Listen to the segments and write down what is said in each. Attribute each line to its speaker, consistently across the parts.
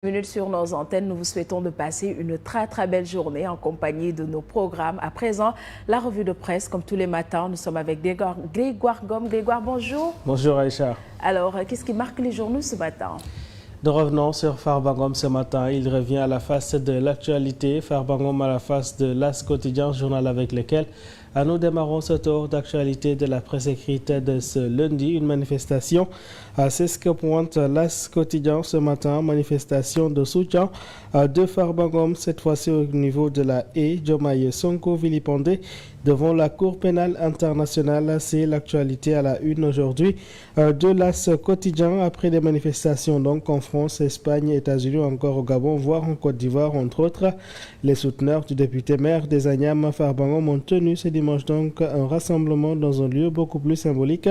Speaker 1: Minutes sur nos antennes, nous vous souhaitons de passer une très belle journée en compagnie de nos programmes. À présent, la revue de presse, comme tous les matins, nous sommes avec Grégoire Gomme. Grégoire, bonjour.
Speaker 2: Bonjour Aïcha.
Speaker 1: Alors, qu'est-ce qui marque les journaux ce matin?
Speaker 2: Nous revenons sur Farba Ngom ce matin. Il revient à la face de l'actualité. Farba Ngom à la face de l'As quotidien, journal avec lequel nous démarrons ce tour d'actualité de la presse écrite de ce lundi. Une manifestation, c'est ce que pointe l'As quotidien ce matin. Manifestation de soutien de Farba Ngom, cette fois-ci au niveau de la haie. Diomaye Sonko vilipendé devant la Cour pénale internationale. C'est l'actualité à la une aujourd'hui de l'As quotidien après des manifestations donc en France, Espagne, États-Unis, encore au Gabon, voire en Côte d'Ivoire, entre autres. Les souteneurs du député maire des Agnam, Farba Ngom, ont tenu ce dimanche donc un rassemblement dans un lieu beaucoup plus symbolique,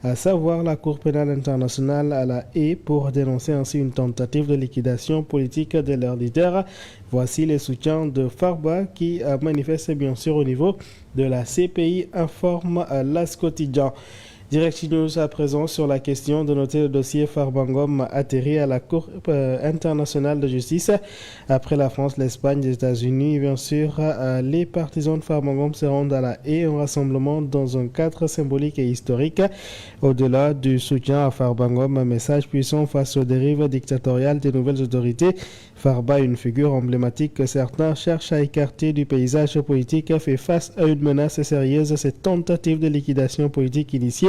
Speaker 2: à savoir la Cour pénale internationale à la haie, pour dénoncer ainsi une tentative de liquidation politique de leur leader. Voici les soutiens de Farba qui manifestent bien sûr au niveau de la CPI, informe l'As quotidien. Direct News à présent sur la question de noter le dossier Farba Ngom atterri à la Cour internationale de justice. Après la France, l'Espagne, les États-Unis, bien sûr, les partisans de Farba Ngom se rendent à la haie, un rassemblement dans un cadre symbolique et historique. Au-delà du soutien à Farba Ngom, un message puissant face aux dérives dictatoriales des nouvelles autorités. Farba, une figure emblématique que certains cherchent à écarter du paysage politique, fait face à une menace sérieuse. Cette tentative de liquidation politique initiée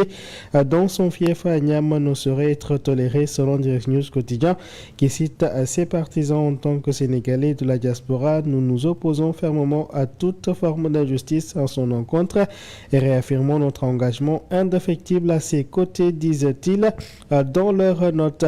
Speaker 2: dans son fief à Niam ne saurait être tolérée, selon Direct News quotidien, qui cite ses partisans en tant que Sénégalais de la diaspora. Nous nous opposons fermement à toute forme d'injustice en son encontre et réaffirmons notre engagement indéfectible à ses côtés, disent-ils dans leur note.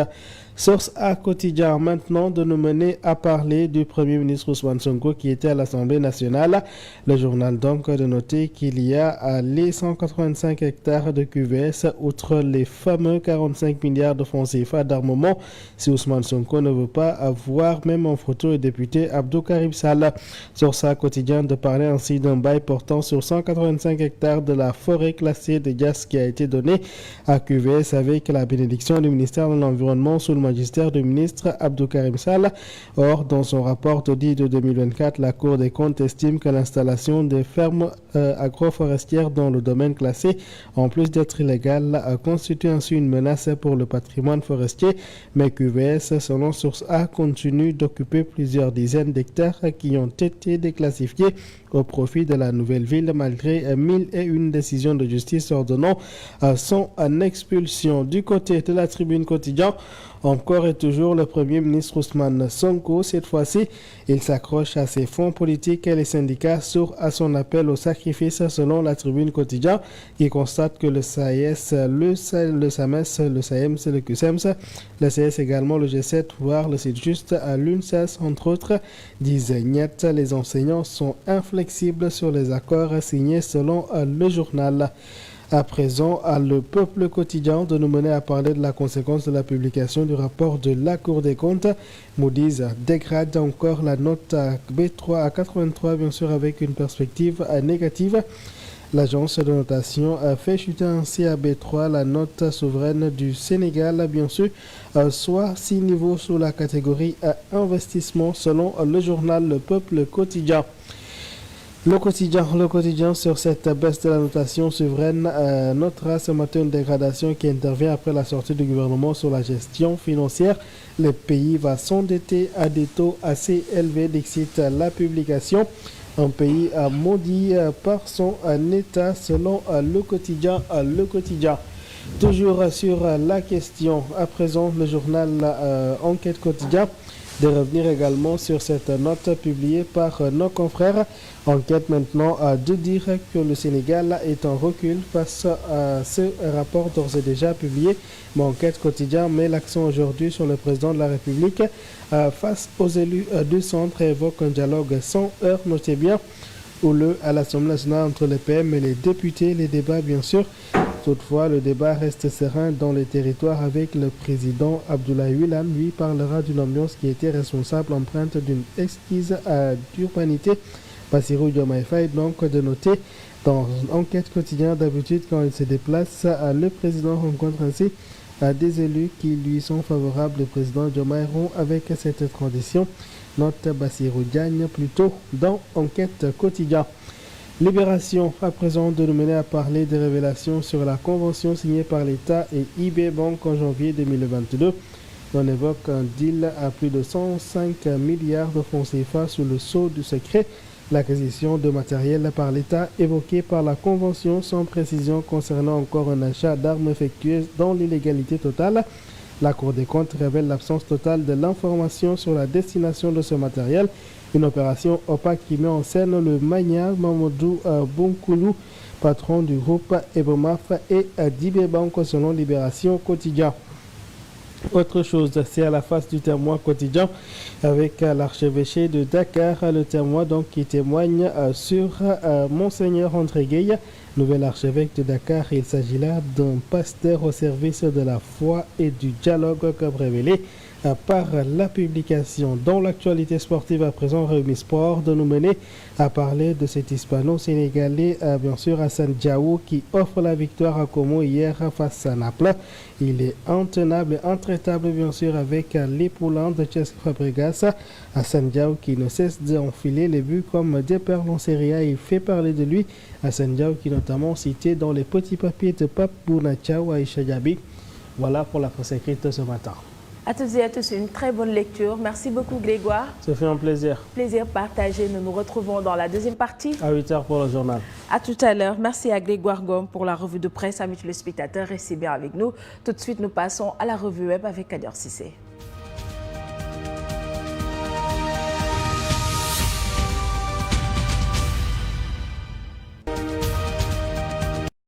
Speaker 2: Source A quotidien maintenant de nous mener à parler du Premier ministre Ousmane Sonko qui était à l'Assemblée nationale. Le journal donc de noter qu'il y a les 185 hectares de QVS, outre les fameux 45 milliards de francs CFA d'armement, si Ousmane Sonko ne veut pas avoir même en photo le député Abdou Karim Sall. Source A quotidien de parler ainsi d'un bail portant sur 185 hectares de la forêt classée de Dias qui a été donné à QVS avec la bénédiction du ministère de l'Environnement sous le magistère du ministre Abdou Karim Sall. Or, dans son rapport d'audit de 2024, la Cour des comptes estime que l'installation des fermes agroforestières dans le domaine classé, en plus d'être illégale, constitue ainsi une menace pour le patrimoine forestier. Mais QVS, selon Source A, continue d'occuper plusieurs dizaines d'hectares qui ont été déclassifiés au profit de la nouvelle ville, malgré 1001 décisions de justice ordonnant son expulsion. Du côté de la Tribune quotidien, encore et toujours le Premier ministre Ousmane Sonko. Cette fois-ci, il s'accroche à ses fonds politiques et les syndicats sourds à son appel au sacrifice, selon la Tribune quotidien, qui constate que le SAES, le SAMES, le SAEMS, le QSEMS, le CS également, le G7, voire le Sud-Just à l'UNSAS, entre autres, disent Niet. Les enseignants sont inflexibles sur les accords signés, selon le journal. À présent, le Peuple quotidien de nous mener à parler de la conséquence de la publication du rapport de la Cour des comptes. Moody's dégrade encore la note à B3 à 83, bien sûr avec une perspective négative. L'agence de notation a fait chuter ainsi à B3 la note souveraine du Sénégal, bien sûr, soit 6 niveaux sous la catégorie investissement, selon le journal Le Peuple quotidien. Le quotidien sur cette baisse de la notation souveraine notera ce matin une dégradation qui intervient après la sortie du gouvernement sur la gestion financière. Le pays va s'endetter à des taux assez élevés, dixit la publication. Un pays maudit par son état, selon le quotidien. Toujours sur la question, à présent le journal Enquête quotidien, de revenir également sur cette note publiée par nos confrères. Enquête maintenant de dire que le Sénégal est en recul face à ce rapport d'ores et déjà publié. Mais Enquête quotidien met l'accent aujourd'hui sur le président de la République face aux élus du centre et évoque un dialogue sans heurts, notez bien, houleux à l'Assemblée nationale entre les PM et les députés. Les débats, bien sûr. Toutefois, le débat reste serein dans les territoires avec le président Abdoulaye Wilane. Lui parlera d'une ambiance qui était responsable, empreinte d'une exquise d'urbanité. Bassirou Diomaye Faye, donc de noter dans Enquête quotidienne, d'habitude quand il se déplace, le président rencontre ainsi des élus qui lui sont favorables. Le président Diomaye rompt avec cette tradition. Note Bassirou Diagne plus tôt dans Enquête quotidien. Libération, à présent, de nous mener à parler des révélations sur la convention signée par l'État et IB Bank en janvier 2022. On évoque un deal à plus de 105 milliards de francs CFA sous le sceau du secret. L'acquisition de matériel par l'État évoquée par la convention sans précision concernant encore un achat d'armes effectué dans l'illégalité totale. La Cour des comptes révèle l'absence totale de l'information sur la destination de ce matériel. Une opération opaque qui met en scène le mania Mamadou Bonkoulou, patron du groupe Ebomaf et d'IB Bank selon Libération quotidien. Autre chose, c'est à la face du témoin quotidien avec l'archevêché de Dakar, le témoin donc qui témoigne sur Monseigneur André Gueye, nouvel archevêque de Dakar. Il s'agit là d'un pasteur au service de la foi et du dialogue comme révélé par la publication. Dans l'actualité sportive à présent, Réumi Sport de nous mener à parler de cet hispano-sénégalais, bien sûr Hassan Diaw, qui offre la victoire à Como hier face à Naples. Il est intenable et intraitable bien sûr avec les poulains de Cesc Fabregas. Hassan Diaw qui ne cesse d'enfiler les buts comme des perles en Serie A. Il fait parler de lui. Hassan Diaw qui est notamment cité dans les petits papiers de Pape Bounachao à Aïcha Diaby. Voilà pour la presse écrite ce matin.
Speaker 1: À toutes et à tous, une très bonne lecture. Merci beaucoup Grégoire.
Speaker 2: Ça fait un plaisir.
Speaker 1: Plaisir partagé. Nous nous retrouvons dans la deuxième partie.
Speaker 2: À 8h pour le journal.
Speaker 1: À tout à l'heure. Merci à Grégoire Gomme pour la revue de presse. Amis téléspectateurs, restez bien avec nous. Tout de suite, nous passons à la revue web avec Kader Cissé.